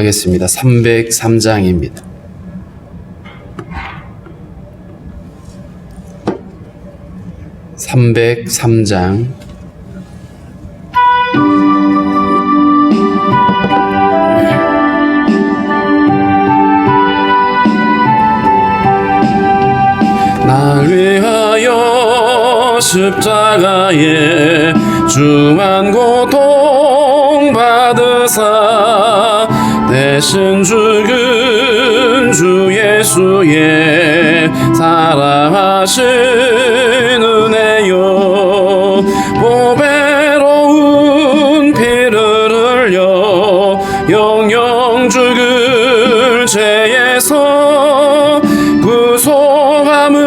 기도하겠습니다. 303장입니다. (303장) 날 위하여 십자가에 중한 고통 받으사 대신 죽은 주 예수의 사랑하신 은혜요 보배로운 피를 흘려 영영 죽을 죄에서 구속함을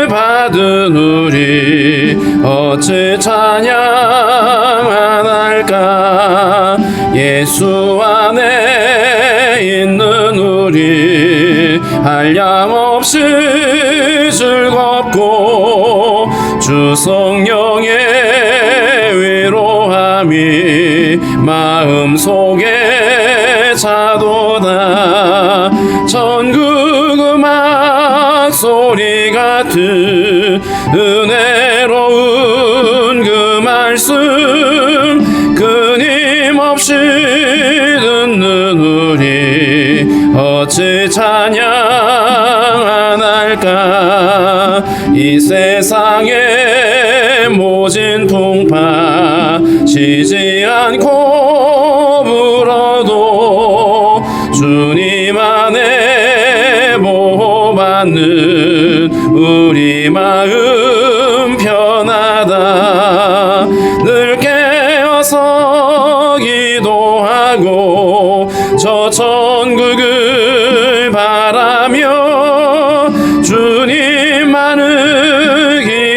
받은 우리 어찌 찬양 안 할까. 예수 안에 있는 우리 한량없이 즐겁고 주 성령의 위로함이 마음속에 차도다. 전국 음악 소리 같은 은혜로운 그 말씀 끊임없이 듣는 우리 어찌 찬양 안 할까. 이 세상의 모진 풍파 쉬지 않고 불어도 주님 안에 보호받는 우리 마음 편하다. 늘 깨어서 기도하고 저 천국을 바라며 주님만을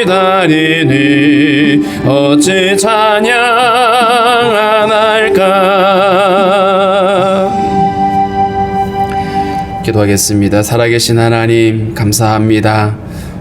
기다리니 어찌 찬양 안 할까. 기도하겠습니다. 살아계신 하나님 감사합니다.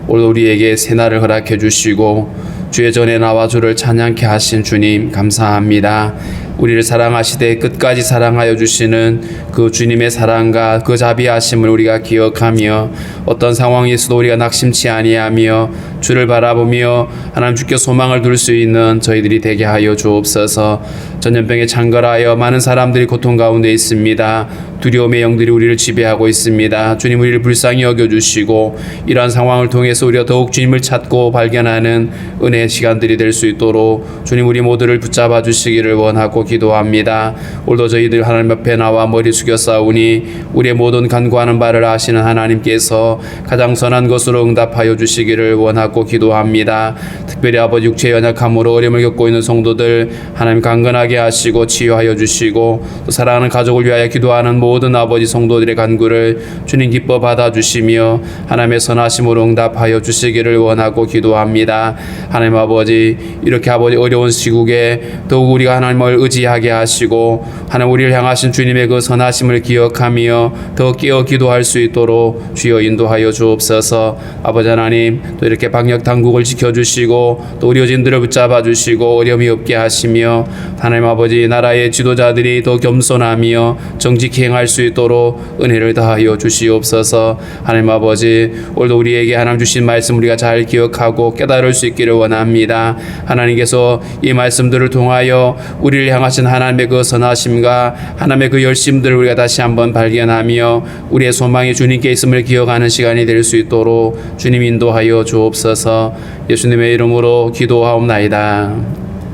오늘 우리에게 새날을 허락해 주시고 주의 전에 나와 주를 찬양케 하신 주님 감사합니다. 우리를 사랑하시되 끝까지 사랑하여 주시는 그 주님의 사랑과 그 자비하심을 우리가 기억하며 어떤 상황에서도 우리가 낙심치 아니하며 주를 바라보며 하나님 주께 소망을 둘 수 있는 저희들이 되게 하여 주옵소서. 전염병에 창궐하여 많은 사람들이 고통 가운데 있습니다. 두려움의 영들이 우리를 지배하고 있습니다. 주님 우리를 불쌍히 여겨주시고 이러한 상황을 통해서 우리가 더욱 주님을 찾고 발견하는 은혜의 시간들이 될 수 있도록 주님 우리 모두를 붙잡아 주시기를 원하고 기도합니다. 오늘도 저희들 하나님 앞에 나와 머리 숙여 싸우니 우리의 모든 간구하는 바를 아시는 하나님께서 가장 선한 것으로 응답하여 주시기를 원하고 기도합니다. 특별히 아버지 육체의 연약함으로 어려움을 겪고 있는 성도들 하나님 강건하게 하시고 치유하여 주시고 또 사랑하는 가족을 위하여 기도하는 모든 아버지 성도들의 간구를 주님 기뻐 받아주시며 하나님의 선하심으로 응답하여 주시기를 원하고 기도합니다. 하나님 아버지 이렇게 아버지 어려운 시국에 더욱 우리가 하나님을 의지하게 하시고 하나님 우리를 향하신 주님의 그 선하심을 기억하며 더 깨어 기도할 수 있도록 주여 인도하여 주옵소서. 아버지 하나님 또 이렇게 방역 당국을 지켜주시고 또 의료진들을 붙잡아 주시고 어려움이 없게 하시며 하나님 아버지 나라의 지도자들이 더 겸손하며 정직히 행할 수 있도록 은혜를 다하여 주시옵소서. 하나님 아버지 오늘도 우리에게 하나님 주신 말씀 우리가 잘 기억하고 깨달을 수 있기를 원합니다. 하나님께서 이 말씀들을 통하여 우리를 향하신 하나님의 그 선하심과 하나님의 그 열심들을 우리가 다시 한번 발견하며 우리의 소망이 주님께 있음을 기억하는 시간이 될 수 있도록 주님 인도하여 주옵소서. 예수님의 이름으로 기도하옵나이다.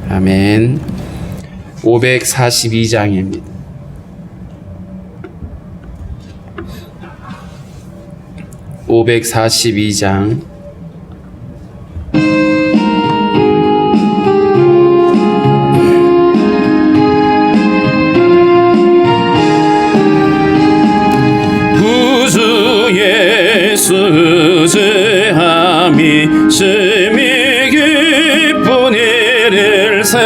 아멘. 542장입니다. 542장 구주 예수 의지함이 심히 기쁜 일일세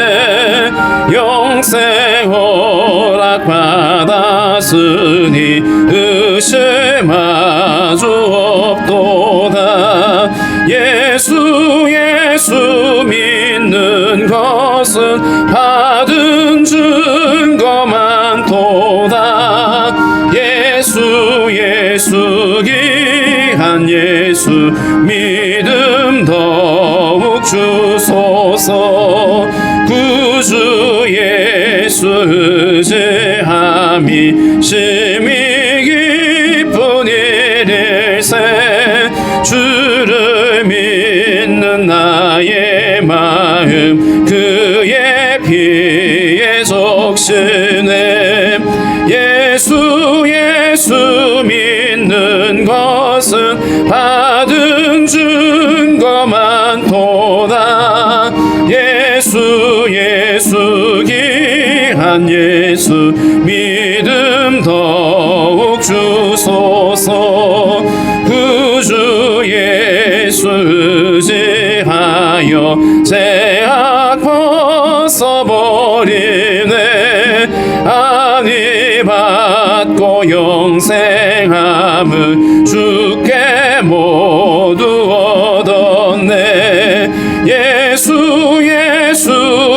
영생 허락 받았으니 의심할 수 없도다. 예수 믿는 것은 받은 증거 많도다. 예수 귀한 예수 믿음 더욱 주소서. 구주 예수 의지함이 심히 기쁜 일일세. 주를 믿는 나의 마음 그의 피에 적시네. 예수 믿는 것은 받은 증거만 도다. 예수 귀한 예수 믿음 더욱 주소서. 구주 예수 의지하여 죄악 벗어버리네. 안위 받고 영생함을 주께 모두 얻었네. 예수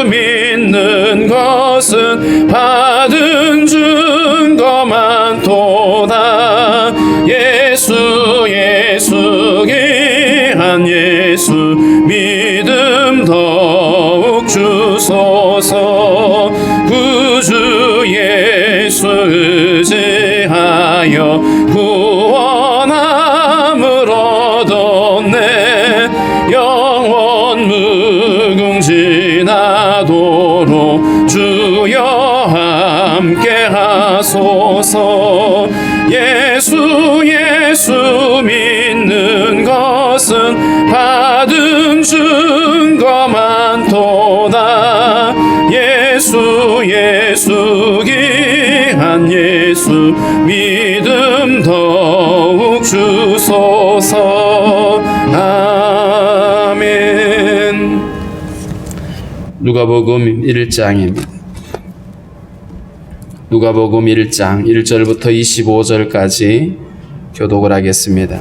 믿는 것은 받은 증거만 도다. 예수 귀한 예수 믿음 더욱 주소서. 구주 예수 의지하여 구원함을 얻었네. 영원 무궁지나도록 주여 함께 하소서. 예수 믿는 것은 받은 증거만 도다. 예수 귀한 예수 믿음 더욱 주소서. 아멘. 누가복음 1장입니다. 누가복음 1장 1절부터 25절까지 교독을 하겠습니다.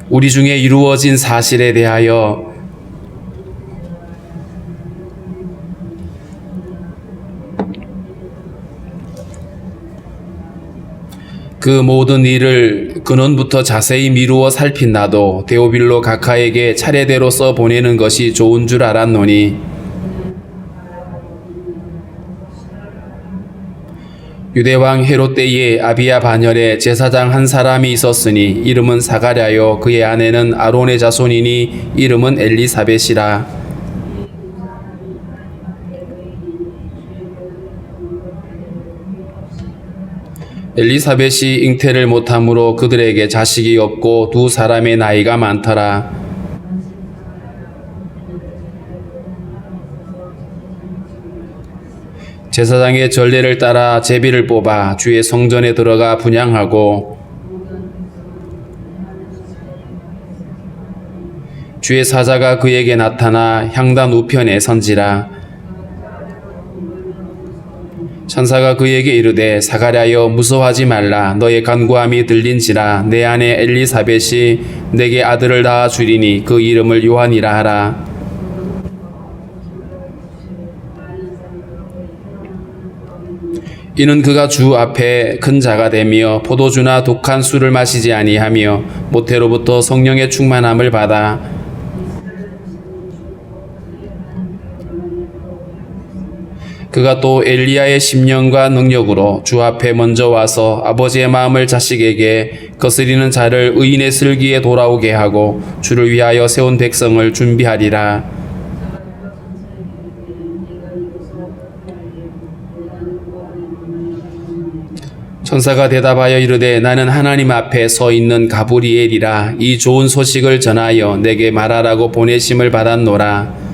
우리 중에 이루어진 사실에 대하여 그 모든 일을 근원부터 자세히 미루어 살핀 나도 데오빌로 각하에게 차례대로 써보내는 것이 좋은 줄 알았노니 유대왕 헤롯 때에 아비야 반열에 제사장 한 사람이 있었으니 이름은 사가랴요 그의 아내는 아론의 자손이니 이름은 엘리사벳이라. 엘리사벳이 잉태를 못함으로 그들에게 자식이 없고 두 사람의 나이가 많더라. 제사장의 전례를 따라 제비를 뽑아 주의 성전에 들어가 분향하고 주의 사자가 그에게 나타나 향단 우편에 선지라. 천사가 그에게 이르되 사가랴여 무서워하지 말라. 너의 간구함이 들린지라. 내 아내 엘리사벳이 내게 아들을 낳아 주리니 그 이름을 요한이라 하라. 이는 그가 주 앞에 큰 자가 되며 포도주나 독한 술을 마시지 아니하며 모태로부터 성령의 충만함을 받아 그가 또 엘리야의 심령과 능력으로 주 앞에 먼저 와서 아버지의 마음을 자식에게 거스리는 자를 의인의 슬기에 돌아오게 하고 주를 위하여 세운 백성을 준비하리라. 천사가 대답하여 이르되 나는 하나님 앞에 서 있는 가브리엘이라. 이 좋은 소식을 전하여 내게 말하라고 보내심을 받았노라.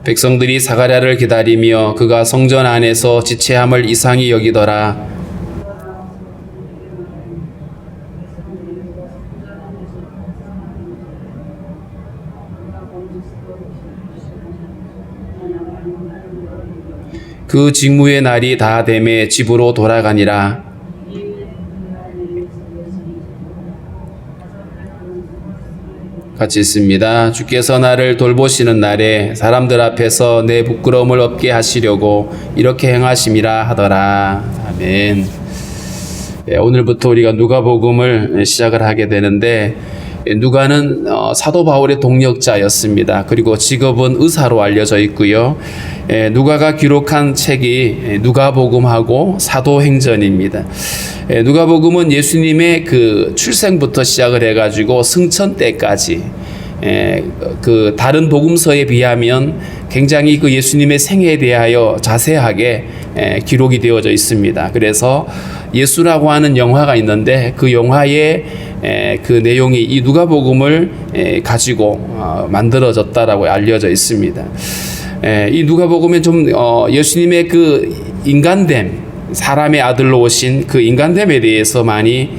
백성들이 사가랴를 기다리며 그가 성전 안에서 지체함을 이상히 여기더라. 그 직무의 날이 다 되매 집으로 돌아가니라. 같이 있습니다. 주께서 나를 돌보시는 날에 사람들 앞에서 내 부끄러움을 없게 하시려고 이렇게 행하심이라 하더라. 아멘. 오늘부터 우리가 누가복음을 시작을 하게 되는데, 누가는 사도 바울의 동역자였습니다. 그리고 직업은 의사로 알려져 있고요. 누가가 기록한 책이 누가복음하고 사도행전입니다. 누가복음은 예수님의 그 출생부터 시작을 해가지고 승천 때까지 그 다른 복음서에 비하면 굉장히 그 예수님의 생애에 대하여 자세하게 기록이 되어져 있습니다. 그래서 예수라고 하는 영화가 있는데 그 영화의 그 내용이 이 누가복음을 가지고 만들어졌다라고 알려져 있습니다. 이 누가복음에 좀 예수님의 그 인간됨, 사람의 아들로 오신 그 인간됨에 대해서 많이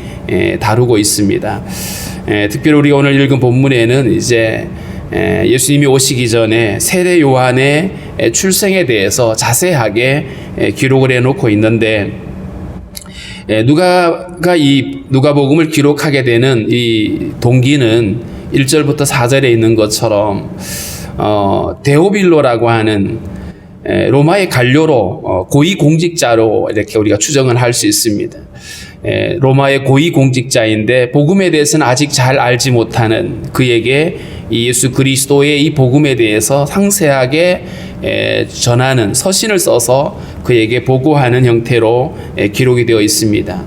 다루고 있습니다. 특별히 우리가 오늘 읽은 본문에는 이제 예수님이 오시기 전에 세례 요한의 출생에 대해서 자세하게 기록을 해놓고 있는데, 누가가 이 누가복음을 기록하게 되는 이 동기는 1절부터 4절에 있는 것처럼 데오빌로라고 하는 로마의 관료로 고위 공직자로 이렇게 우리가 추정을 할 수 있습니다. 로마의 고위 공직자인데 복음에 대해서는 아직 잘 알지 못하는 그에게 이 예수 그리스도의 이 복음에 대해서 상세하게 전하는 서신을 써서 그에게 보고하는 형태로 기록이 되어 있습니다.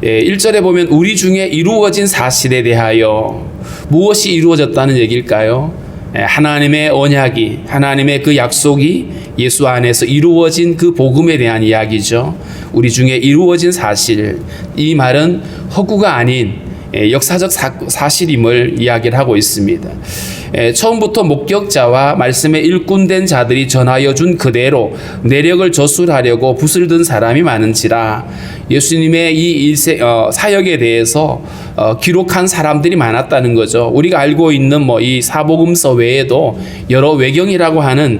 1절에 보면 우리 중에 이루어진 사실에 대하여, 무엇이 이루어졌다는 얘기일까요? 하나님의 언약이, 하나님의 그 약속이 예수 안에서 이루어진 그 복음에 대한 이야기죠. 우리 중에 이루어진 사실, 이 말은 허구가 아닌 역사적 사실임을 이야기를 하고 있습니다. 처음부터 목격자와 말씀에 일꾼된 자들이 전하여 준 그대로 내력을 저술하려고 붓을 든 사람이 많은지라. 예수님의 이 사역에 대해서 기록한 사람들이 많았다는 거죠. 우리가 알고 있는 이 사복음서 외에도 여러 외경이라고 하는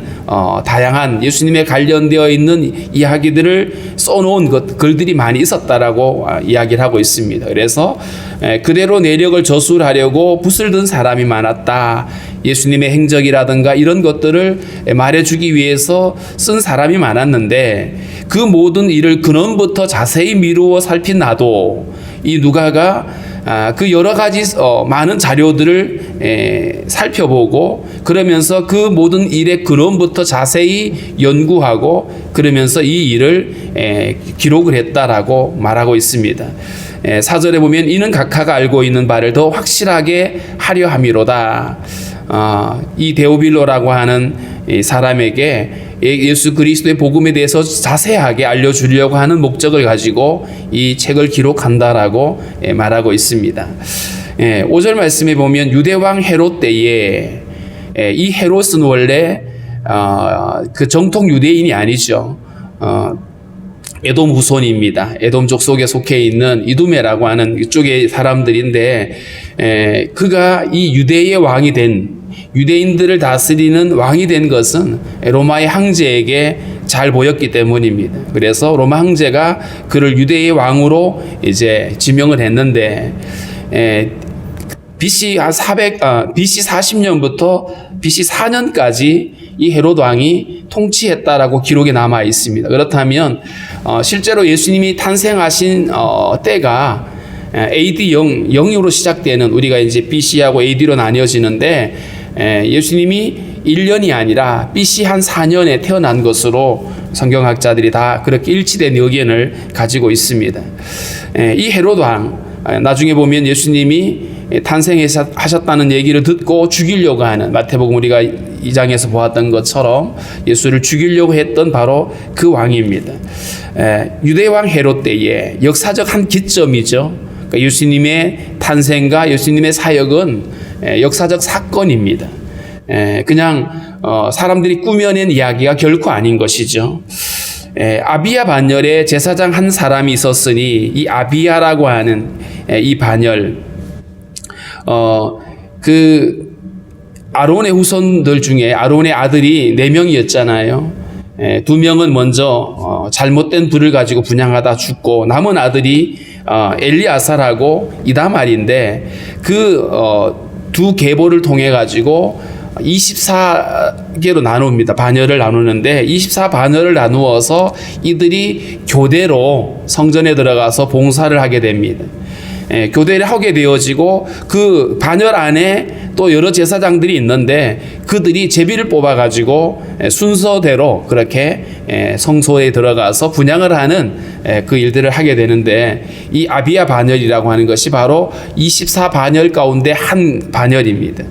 다양한 예수님에 관련되어 있는 이야기들을 써놓은 글들이 많이 있었다라고 이야기를 하고 있습니다. 그래서 그대로 내력을 저술하려고 붓을 든 사람이 많았다. 예수님의 행적이라든가 이런 것들을 말해주기 위해서 쓴 사람이 많았는데, 그 모든 일을 근원부터 자세히 미루어 살핀 나도 이 누가가 그 여러 가지 많은 자료들을 살펴보고, 그러면서 그 모든 일의 근원부터 자세히 연구하고, 그러면서 이 일을 기록을 했다라고 말하고 있습니다. 4절에 보면 이는 각하가 알고 있는 바를 더 확실하게 하려 함이로다. 이 데오빌로라고 하는 이 사람에게 예수 그리스도의 복음에 대해서 자세하게 알려주려고 하는 목적을 가지고 이 책을 기록한다라고 말하고 있습니다. 5절 말씀에 보면 유대왕 헤롯 때에, 이 헤롯은 원래 그 정통 유대인이 아니죠. 에돔 후손입니다. 에돔 족속에 속해 있는 이두메라고 하는 이쪽의 사람들인데, 그가 이 유대의 왕이 된, 유대인들을 다스리는 왕이 된 것은 로마의 황제에게 잘 보였기 때문입니다. 그래서 로마 황제가 그를 유대의 왕으로 이제 지명을 했는데, BC 40년부터 BC 4년까지 이 헤롯 왕이 통치했다라고 기록에 남아 있습니다. 그렇다면 실제로 예수님이 탄생하신 때가 AD 0으로 시작되는, 우리가 이제 BC하고 AD로 나뉘어지는데, 예수님이 1년이 아니라 BC 한 4년에 태어난 것으로 성경학자들이 다 그렇게 일치된 의견을 가지고 있습니다. 이 헤롯 왕, 나중에 보면 예수님이 탄생하셨다는 얘기를 듣고 죽이려고 하는, 마태복음 우리가 2장에서 보았던 것처럼 예수를 죽이려고 했던 바로 그 왕입니다. 유대왕 헤롯 때의 역사적 한 기점이죠. 그러니까 예수님의 탄생과 예수님의 사역은 역사적 사건입니다. 그냥 사람들이 꾸며낸 이야기가 결코 아닌 것이죠. 아비야 반열에 제사장 한 사람이 있었으니, 이 아비야라고 하는 이 반열, 그 아론의 후손들 중에 아론의 아들이 4명이었잖아요. 2명은 먼저 잘못된 불을 가지고 분향하다 죽고, 남은 아들이 엘리아사라고 이다말인데, 그 두 계보를 통해 가지고 24개로 나눕니다. 반열을 나누는데 24반열을 나누어서 이들이 교대로 성전에 들어가서 봉사를 하게 됩니다. 교대를 하게 되어지고 그 반열 안에 또 여러 제사장들이 있는데 그들이 제비를 뽑아 가지고 순서대로 그렇게 성소에 들어가서 분향을 하는 그 일들을 하게 되는데, 이 아비야 반열이라고 하는 것이 바로 24반열 가운데 한 반열입니다.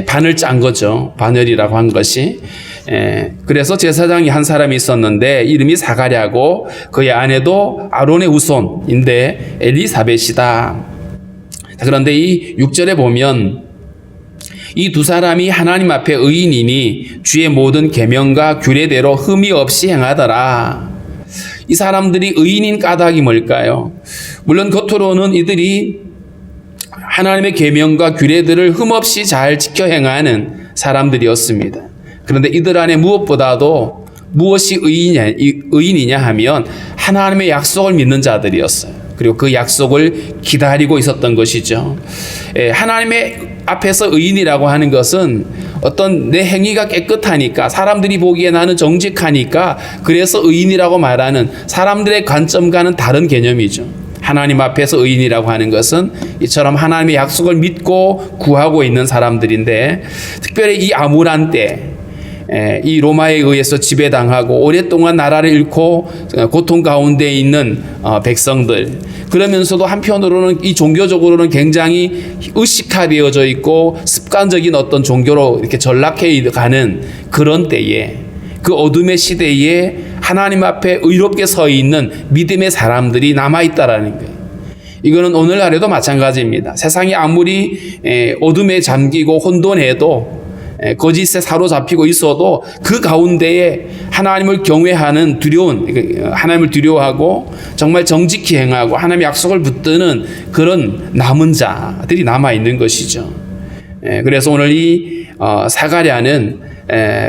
반을 짠 거죠. 반열이라고 한 것이. 그래서 제사장이 한 사람이 있었는데 이름이 사가랴고 그의 아내도 아론의 후손인데 엘리사벳이다. 그런데 이 6절에 보면 이 두 사람이 하나님 앞에 의인이니 주의 모든 계명과 규례대로 흠이 없이 행하더라. 이 사람들이 의인인 까닭이 뭘까요? 물론 겉으로는 이들이 하나님의 계명과 규례들을 흠없이 잘 지켜 행하는 사람들이었습니다. 그런데 이들 안에 무엇보다도 무엇이 의인이냐 하면 하나님의 약속을 믿는 자들이었어요. 그리고 그 약속을 기다리고 있었던 것이죠. 하나님의 앞에서 의인이라고 하는 것은 어떤 내 행위가 깨끗하니까, 사람들이 보기에 나는 정직하니까 그래서 의인이라고 말하는 사람들의 관점과는 다른 개념이죠. 하나님 앞에서 의인이라고 하는 것은 이처럼 하나님의 약속을 믿고 구하고 있는 사람들인데, 특별히 이 암울한 때 이 로마에 의해서 지배당하고 오랫동안 나라를 잃고 고통 가운데 있는 백성들, 그러면서도 한편으로는 이 종교적으로는 굉장히 의식화되어져 있고 습관적인 어떤 종교로 이렇게 전락해 가는 그런 때에, 그 어둠의 시대에 하나님 앞에 의롭게 서 있는 믿음의 사람들이 남아있다라는 거예요. 이거는 오늘날에도 마찬가지입니다. 세상이 아무리 어둠에 잠기고 혼돈해도, 거짓에 사로잡히고 있어도 그 가운데에 하나님을 경외하는 하나님을 두려워하고 정말 정직히 행하고 하나님의 약속을 붙드는 그런 남은 자들이 남아있는 것이죠. 그래서 오늘 이 사가랴는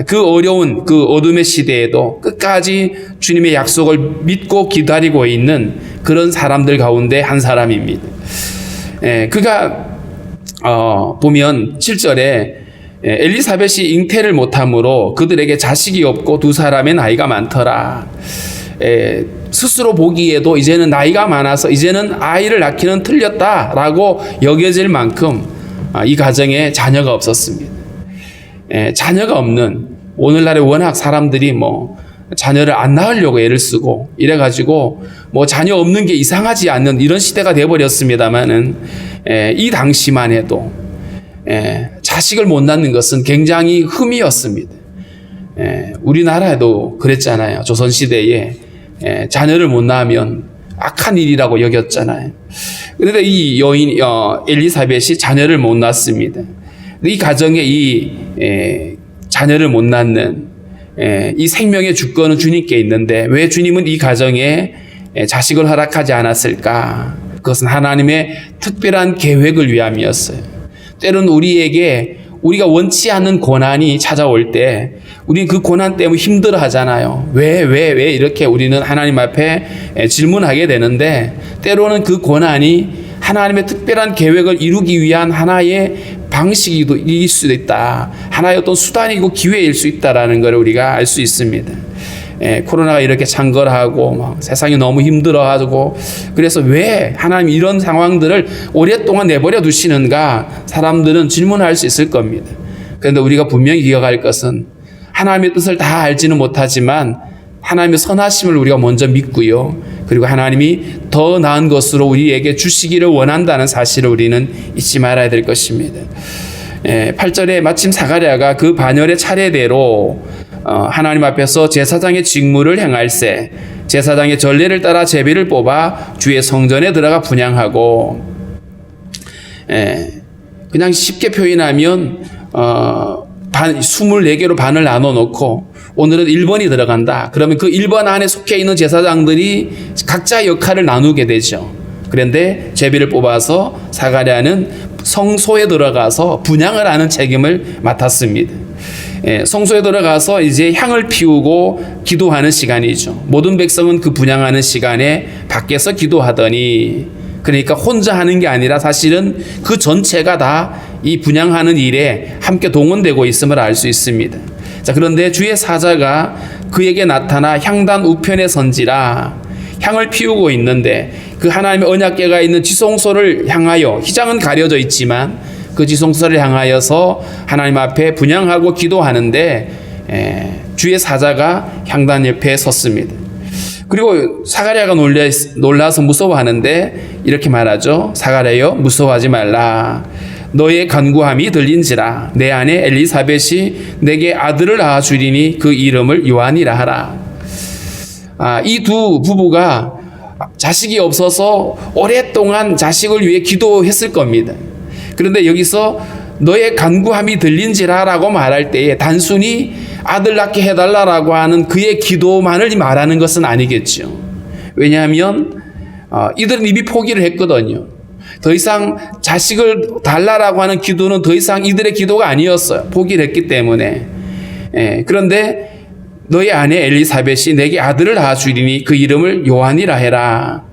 그 어려운 그 어둠의 시대에도 끝까지 주님의 약속을 믿고 기다리고 있는 그런 사람들 가운데 한 사람입니다. 그가 보면 7절에 엘리사벳이 잉태를 못함으로 그들에게 자식이 없고 두 사람의 나이가 많더라. 스스로 보기에도 이제는 나이가 많아서 이제는 아이를 낳기는 틀렸다라고 여겨질 만큼 이 가정에 자녀가 없었습니다. 자녀가 없는, 오늘날에 워낙 사람들이 자녀를 안 낳으려고 애를 쓰고 이래가지고 자녀 없는 게 이상하지 않는 이런 시대가 되어버렸습니다만은, 이 당시만 해도 자식을 못 낳는 것은 굉장히 흠이었습니다. 우리나라에도 그랬잖아요. 조선시대에 자녀를 못 낳으면 악한 일이라고 여겼잖아요. 그런데 이 여인 엘리사벳이 자녀를 못 낳습니다. 이 가정에 이 자녀를 못 낳는 이 생명의 주권은 주님께 있는데 왜 주님은 이 가정에 자식을 허락하지 않았을까? 그것은 하나님의 특별한 계획을 위함이었어요. 때로는 우리에게 우리가 원치 않는 고난이 찾아올 때 우리는 그 고난 때문에 힘들어 하잖아요. 왜 이렇게 우리는 하나님 앞에 질문하게 되는데, 때로는 그 고난이 하나님의 특별한 계획을 이루기 위한 하나의 방식일 수도 있다. 하나의 어떤 수단이고 기회일 수 있다라는 걸 우리가 알 수 있습니다. 코로나가 이렇게 창궐하고 세상이 너무 힘들어하고, 그래서 왜 하나님 이런 상황들을 오랫동안 내버려 두시는가 사람들은 질문할 수 있을 겁니다. 그런데 우리가 분명히 기억할 것은 하나님의 뜻을 다 알지는 못하지만 하나님의 선하심을 우리가 먼저 믿고요, 그리고 하나님이 더 나은 것으로 우리에게 주시기를 원한다는 사실을 우리는 잊지 말아야 될 것입니다. 8절에 마침 사가랴가 그 반열의 차례대로 하나님 앞에서 제사장의 직무를 행할세, 제사장의 전례를 따라 제비를 뽑아 주의 성전에 들어가 분향하고, 그냥 쉽게 표현하면 24개로 반을 나눠 놓고 오늘은 1번이 들어간다. 그러면 그 1번 안에 속해 있는 제사장들이 각자 역할을 나누게 되죠. 그런데 제비를 뽑아서 사가랴는 성소에 들어가서 분향을 하는 책임을 맡았습니다. 성소에 들어가서 이제 향을 피우고 기도하는 시간이죠. 모든 백성은 그 분향하는 시간에 밖에서 기도하더니 그러니까 혼자 하는 게 아니라 사실은 그 전체가 다 이 분향하는 일에 함께 동원되고 있음을 알 수 있습니다. 자, 그런데 주의 사자가 그에게 나타나 향단 우편에 선지라, 향을 피우고 있는데 그 하나님의 언약궤가 있는 지성소를 향하여, 휘장은 가려져 있지만 그 지성소를 향하여서 하나님 앞에 분향하고 기도하는데 주의 사자가 향단 옆에 섰습니다. 그리고 사가랴가 놀라서 무서워하는데 이렇게 말하죠. 사가랴여, 무서워하지 말라. 너의 간구함이 들린지라. 내 아내 엘리사벳이 내게 아들을 낳아 주리니 그 이름을 요한이라 하라. 이 두 부부가 자식이 없어서 오랫동안 자식을 위해 기도했을 겁니다. 그런데 여기서 너의 간구함이 들린지라라고 말할 때에 단순히 아들 낳게 해달라라고 하는 그의 기도만을 말하는 것은 아니겠죠. 왜냐하면 이들은 이미 포기를 했거든요. 더 이상 자식을 달라라고 하는 기도는 더 이상 이들의 기도가 아니었어요. 포기를 했기 때문에. 그런데 너의 아내 엘리사벳이 내게 아들을 낳아 주리니 그 이름을 요한이라 해라.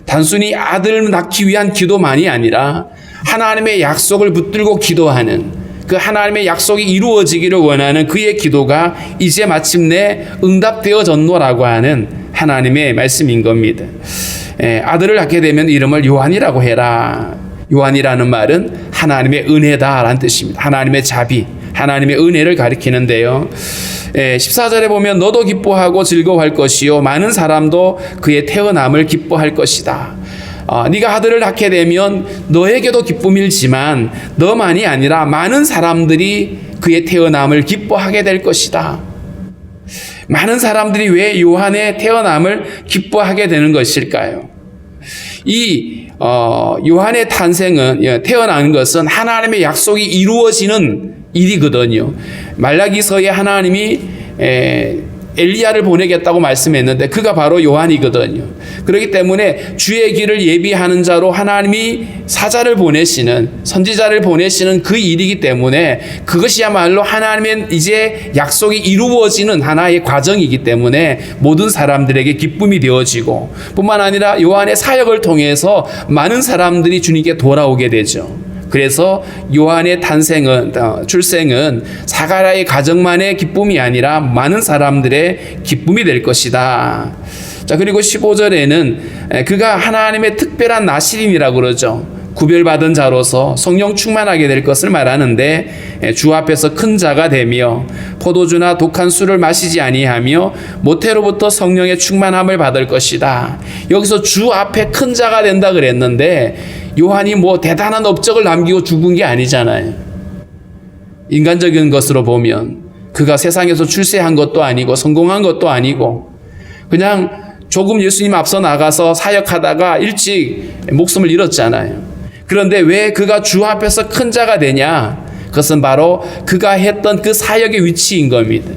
단순히 아들을 낳기 위한 기도만이 아니라 하나님의 약속을 붙들고 기도하는, 그 하나님의 약속이 이루어지기를 원하는 그의 기도가 이제 마침내 응답되어졌노라고 하는 하나님의 말씀인 겁니다. 아들을 낳게 되면 이름을 요한이라고 해라. 요한이라는 말은 하나님의 은혜다라는 뜻입니다. 하나님의 자비, 하나님의 은혜를 가리키는데요. 14절에 보면 너도 기뻐하고 즐거워할 것이요 많은 사람도 그의 태어남을 기뻐할 것이다. 네가 아들을 낳게 되면 너에게도 기쁨이지만 너만이 아니라 많은 사람들이 그의 태어남을 기뻐하게 될 것이다. 많은 사람들이 왜 요한의 태어남을 기뻐하게 되는 것일까요? 이 요한의 탄생은, 태어나는 것은 하나님의 약속이 이루어지는 일이거든요. 말라기서에 하나님이 엘리야를 보내겠다고 말씀했는데 그가 바로 요한이거든요. 그렇기 때문에 주의 길을 예비하는 자로 하나님이 사자를 보내시는, 선지자를 보내시는 그 일이기 때문에 그것이야말로 하나님의 이제 약속이 이루어지는 하나의 과정이기 때문에 모든 사람들에게 기쁨이 되어지고, 뿐만 아니라 요한의 사역을 통해서 많은 사람들이 주님께 돌아오게 되죠. 그래서 요한의 출생은 사가랴의 가정만의 기쁨이 아니라 많은 사람들의 기쁨이 될 것이다. 자, 그리고 15절에는 그가 하나님의 특별한 나실인이라고 그러죠. 구별받은 자로서 성령 충만하게 될 것을 말하는데 주 앞에서 큰 자가 되며 포도주나 독한 술을 마시지 아니하며 모태로부터 성령의 충만함을 받을 것이다. 여기서 주 앞에 큰 자가 된다 그랬는데 요한이 뭐 대단한 업적을 남기고 죽은 게 아니잖아요. 인간적인 것으로 보면 그가 세상에서 출세한 것도 아니고 성공한 것도 아니고 그냥 조금 예수님 앞서 나가서 사역하다가 일찍 목숨을 잃었잖아요. 그런데 왜 그가 주 앞에서 큰 자가 되냐? 그것은 바로 그가 했던 그 사역의 위치인 겁니다.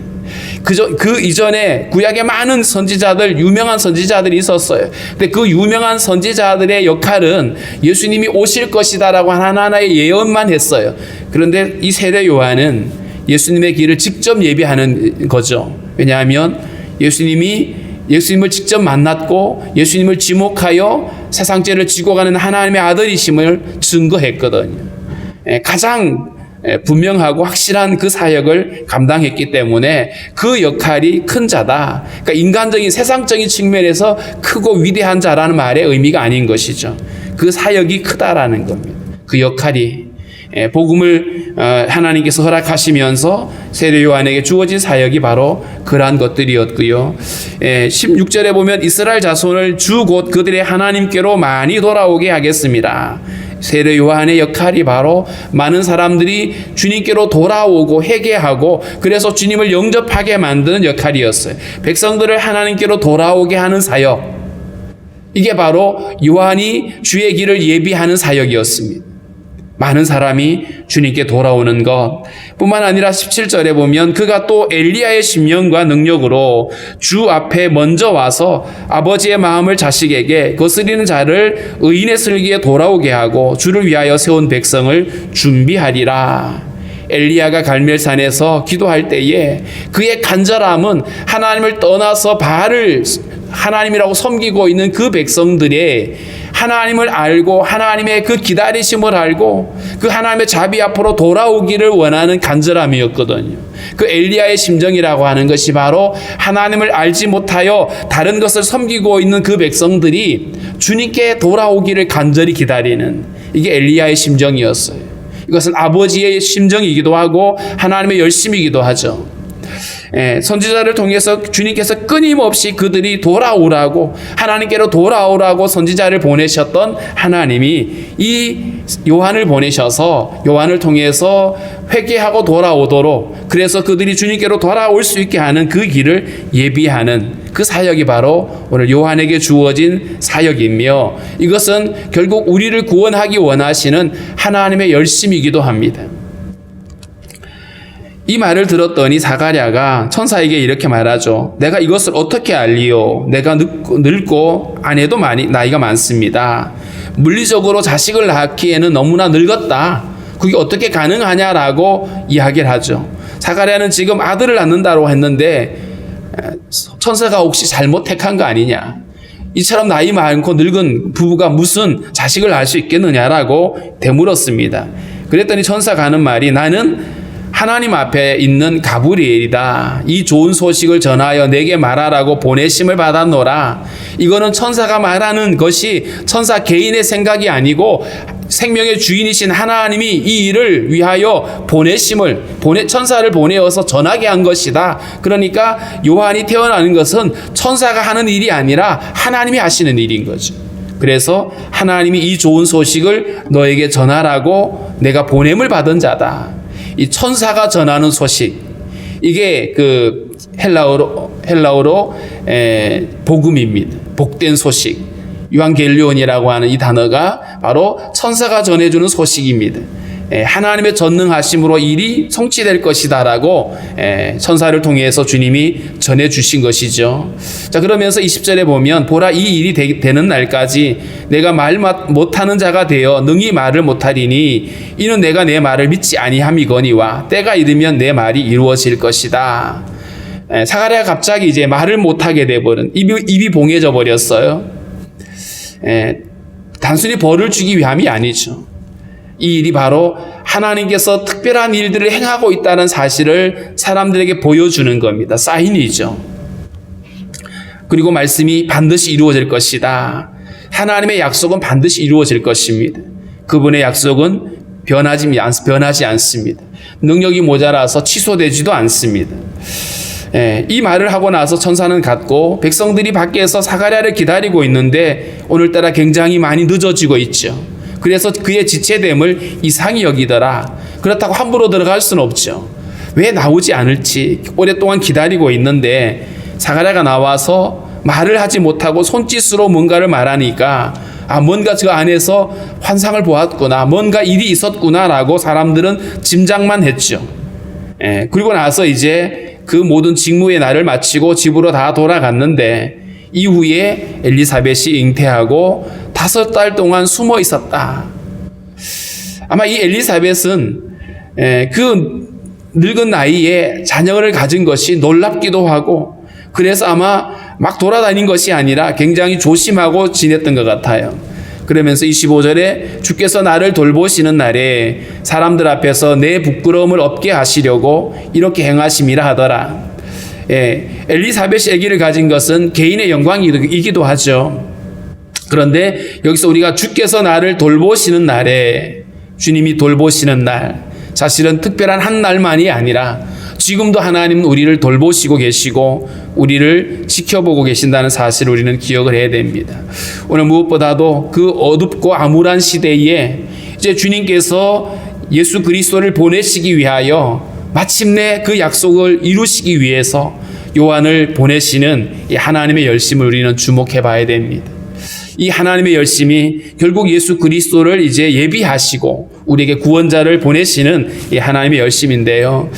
그 이전에 구약에 많은 선지자들, 유명한 선지자들이 있었어요. 근데 그 유명한 선지자들의 역할은 예수님이 오실 것이다라고 하나하나의 예언만 했어요. 그런데 이 세례 요한은 예수님의 길을 직접 예비하는 거죠. 왜냐하면 예수님을 직접 만났고 예수님을 지목하여 세상 죄를 지고 가는 하나님의 아들이심을 증거했거든요. 가장 분명하고 확실한 그 사역을 감당했기 때문에 그 역할이 큰 자다. 그러니까 인간적인 세상적인 측면에서 크고 위대한 자라는 말의 의미가 아닌 것이죠. 그 사역이 크다라는 겁니다. 그 역할이 복음을 하나님께서 허락하시면서 세례 요한에게 주어진 사역이 바로 그러한 것들이었고요. 16절에 보면 이스라엘 자손을 주 곧 그들의 하나님께로 많이 돌아오게 하겠습니다. 세례 요한의 역할이 바로 많은 사람들이 주님께로 돌아오고 회개하고 그래서 주님을 영접하게 만드는 역할이었어요. 백성들을 하나님께로 돌아오게 하는 사역. 이게 바로 요한이 주의 길을 예비하는 사역이었습니다. 많은 사람이 주님께 돌아오는 것 뿐만 아니라 17절에 보면 그가 또 엘리야의 심령과 능력으로 주 앞에 먼저 와서 아버지의 마음을 자식에게 거스리는 자를 의인의 슬기에 돌아오게 하고 주를 위하여 세운 백성을 준비하리라. 엘리야가 갈멜산에서 기도할 때에 그의 간절함은 하나님을 떠나서 바알을 하나님이라고 섬기고 있는 그 백성들의 하나님을 알고 하나님의 그 기다리심을 알고 그 하나님의 자비 앞으로 돌아오기를 원하는 간절함이었거든요. 그 엘리야의 심정이라고 하는 것이 바로 하나님을 알지 못하여 다른 것을 섬기고 있는 그 백성들이 주님께 돌아오기를 간절히 기다리는, 이게 엘리야의 심정이었어요. 이것은 아버지의 심정이기도 하고 하나님의 열심이기도 하죠. 선지자를 통해서 주님께서 끊임없이 그들이 돌아오라고, 하나님께로 돌아오라고 선지자를 보내셨던 하나님이 이 요한을 보내셔서 요한을 통해서 회개하고 돌아오도록, 그래서 그들이 주님께로 돌아올 수 있게 하는 그 길을 예비하는 그 사역이 바로 오늘 요한에게 주어진 사역이며, 이것은 결국 우리를 구원하기 원하시는 하나님의 열심이기도 합니다. 이 말을 들었더니 사가랴가 천사에게 이렇게 말하죠. 내가 이것을 어떻게 알리요? 내가 늙고 아내도 나이가 많습니다. 물리적으로 자식을 낳기에는 너무나 늙었다. 그게 어떻게 가능하냐라고 이야기를 하죠. 사가랴는 지금 아들을 낳는다고 했는데 천사가 혹시 잘못 택한 거 아니냐? 이처럼 나이 많고 늙은 부부가 무슨 자식을 낳을 수 있겠느냐라고 되물었습니다. 그랬더니 천사가 하는 말이, 나는 하나님 앞에 있는 가브리엘이다. 이 좋은 소식을 전하여 내게 말하라고 보내심을 받았노라. 이거는 천사가 말하는 것이 천사 개인의 생각이 아니고 생명의 주인이신 하나님이 이 일을 위하여 천사를 보내어서 전하게 한 것이다. 그러니까 요한이 태어나는 것은 천사가 하는 일이 아니라 하나님이 하시는 일인 거죠. 그래서 하나님이 이 좋은 소식을 너에게 전하라고 내가 보냄을 받은 자다. 이 천사가 전하는 소식, 이게 그 헬라어로 복음입니다. 복된 소식, 유앙겔리온이라고 하는 이 단어가 바로 천사가 전해주는 소식입니다. 하나님의 전능하심으로 일이 성취될 것이다라고 천사를 통해서 주님이 전해주신 것이죠. 자, 그러면서 20절에 보면, 보라, 이 일이 되는 날까지 내가 말 못하는 자가 되어 능히 말을 못하리니 이는 내가 내 말을 믿지 아니함이거니와 때가 이르면 내 말이 이루어질 것이다. 사가랴가 갑자기 이제 말을 못하게 돼버린, 입이 봉해져 버렸어요. 단순히 벌을 주기 위함이 아니죠. 이 일이 바로 하나님께서 특별한 일들을 행하고 있다는 사실을 사람들에게 보여주는 겁니다. 사인이죠. 그리고 말씀이 반드시 이루어질 것이다. 하나님의 약속은 반드시 이루어질 것입니다. 그분의 약속은 변하지 않습니다. 능력이 모자라서 취소되지도 않습니다. 이 말을 하고 나서 천사는 갔고 백성들이 밖에서 사가랴를 기다리고 있는데 오늘따라 굉장히 많이 늦어지고 있죠. 그래서 그의 지체됨을 이상히 여기더라. 그렇다고 함부로 들어갈 수는 없죠. 왜 나오지 않을지 오랫동안 기다리고 있는데 사가랴가 나와서 말을 하지 못하고 손짓으로 뭔가를 말하니까 뭔가 저 안에서 환상을 보았구나, 뭔가 일이 있었구나라고 사람들은 짐작만 했죠. 그리고 나서 이제 그 모든 직무의 날을 마치고 집으로 다 돌아갔는데 이후에 엘리사벳이 잉태하고 5달 동안 숨어 있었다. 아마 이 엘리사벳은 그 늙은 나이에 자녀를 가진 것이 놀랍기도 하고, 그래서 아마 막 돌아다닌 것이 아니라 굉장히 조심하고 지냈던 것 같아요. 그러면서 25절에 주께서 나를 돌보시는 날에 사람들 앞에서 내 부끄러움을 없게 하시려고 이렇게 행하심이라 하더라. 엘리사벳이 아기를 가진 것은 개인의 영광이기도 하죠. 그런데 여기서 우리가 주께서 나를 돌보시는 날에, 주님이 돌보시는 날, 사실은 특별한 한 날만이 아니라 지금도 하나님은 우리를 돌보시고 계시고 우리를 지켜보고 계신다는 사실을 우리는 기억을 해야 됩니다. 오늘 무엇보다도 그 어둡고 암울한 시대에 이제 주님께서 예수 그리스도를 보내시기 위하여 마침내 그 약속을 이루시기 위해서 요한을 보내시는 이 하나님의 열심을 우리는 주목해 봐야 됩니다. 이 하나님의 열심이 결국 예수 그리스도를 이제 예비하시고 우리에게 구원자를 보내시는 이 하나님의 열심인데요.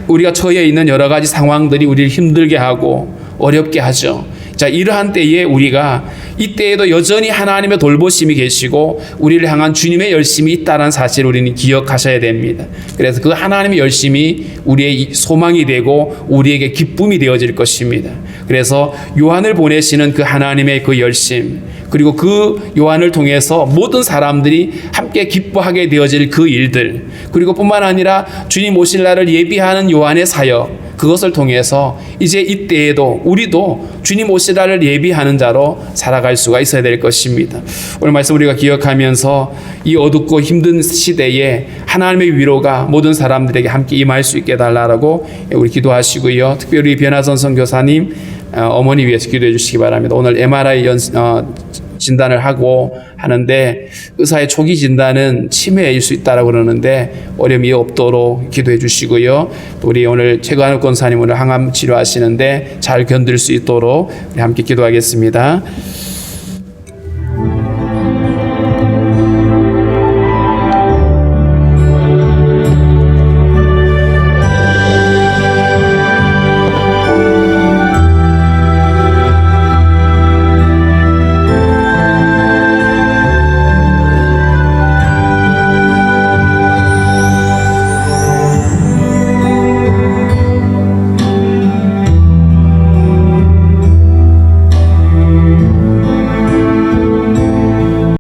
우리가 처해 있는 여러 가지 상황들이 우리를 힘들게 하고 어렵게 하죠. 자, 이러한 때에 우리가 이때에도 여전히 하나님의 돌보심이 계시고 우리를 향한 주님의 열심이 있다는 사실을 우리는 기억하셔야 됩니다. 그래서 그 하나님의 열심이 우리의 소망이 되고 우리에게 기쁨이 되어질 것입니다. 그래서 요한을 보내시는 그 하나님의 그 열심, 그리고 그 요한을 통해서 모든 사람들이 함께 기뻐하게 되어질 그 일들, 그리고 뿐만 아니라 주님 오실 날을 예비하는 요한의 사역, 그것을 통해서 이제 이때에도 우리도 주님 오실 날을 예비하는 자로 살아갈 수가 있어야 될 것입니다. 오늘 말씀 우리가 기억하면서 이 어둡고 힘든 시대에 하나님의 위로가 모든 사람들에게 함께 임할 수 있게 해달라고 우리 기도하시고요. 특별히 변화선 선교사님 어머니 위해서 기도해 주시기 바랍니다. 오늘 MRI 진단을 하고 하는데 의사의 초기 진단은 치매일 수 있다라고 그러는데 어려움이 없도록 기도해 주시고요. 또 우리 오늘 최관욱 권사님 오늘 항암 치료하시는데 잘 견딜 수 있도록 우리 함께 기도하겠습니다.